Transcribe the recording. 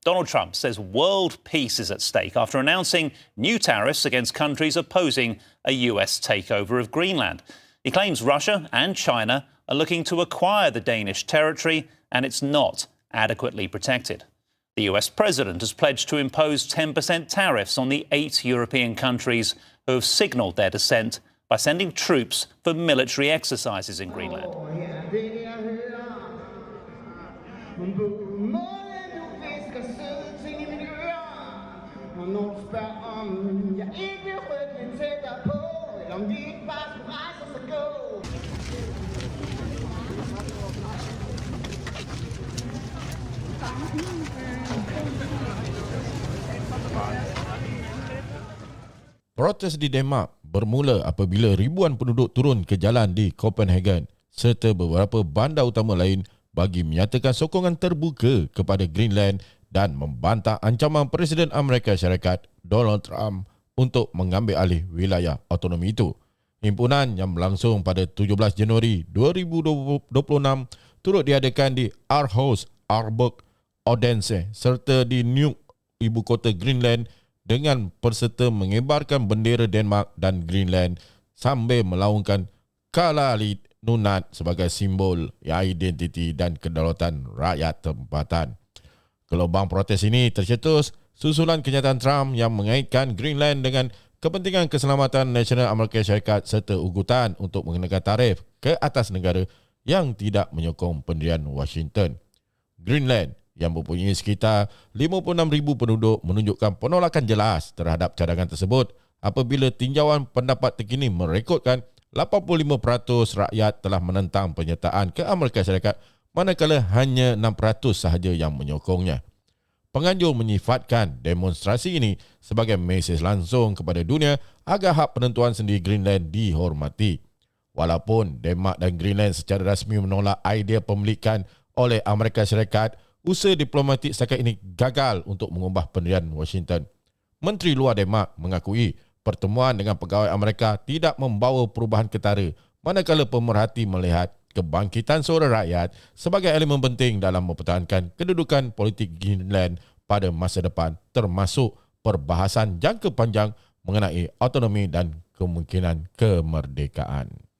Donald Trump says world peace is at stake after announcing new tariffs against countries opposing a US takeover of Greenland. He claims Russia and China are looking to acquire the Danish territory and it's not adequately protected. The US president has pledged to impose 10% tariffs on the 8 European countries who have signalled their dissent by sending troops for military exercises in Greenland. Protes di Denmark bermula apabila ribuan penduduk turun ke jalan di Copenhagen serta beberapa bandar utama lain bagi menyatakan sokongan terbuka kepada Greenland dan membantah ancaman Presiden Amerika Syarikat Donald Trump untuk mengambil alih wilayah autonomi itu. Himpunan yang berlangsung pada 17 Januari 2026 turut diadakan di Aarhus, Aalborg, Odense serta di Nuuk, ibu kota Greenland, dengan peserta mengibarkan bendera Denmark dan Greenland sambil melaungkan Kalalit Nunaat sebagai simbol identiti dan kedaulatan rakyat tempatan. Gelombang protes ini tercetus susulan kenyataan Trump yang mengaitkan Greenland dengan kepentingan keselamatan nasional Amerika Syarikat serta ugutan untuk mengenakan tarif ke atas negara yang tidak menyokong pendirian Washington. Greenland yang mempunyai sekitar 56,000 penduduk menunjukkan penolakan jelas terhadap cadangan tersebut apabila tinjauan pendapat terkini merekodkan 85% rakyat telah menentang penyertaan ke Amerika Syarikat manakala hanya 6% sahaja yang menyokongnya. Penganjur menyifatkan demonstrasi ini sebagai mesej langsung kepada dunia agar hak penentuan sendiri Greenland dihormati. Walaupun Denmark dan Greenland secara rasmi menolak idea pemilikan oleh Amerika Syarikat, usaha diplomatik setakat ini gagal untuk mengubah pendirian Washington. Menteri Luar Denmark mengakui pertemuan dengan pegawai Amerika tidak membawa perubahan ketara manakala pemerhati melihat kebangkitan suara rakyat sebagai elemen penting dalam mempertahankan kedudukan politik Greenland pada masa depan termasuk perbahasan jangka panjang mengenai autonomi dan kemungkinan kemerdekaan.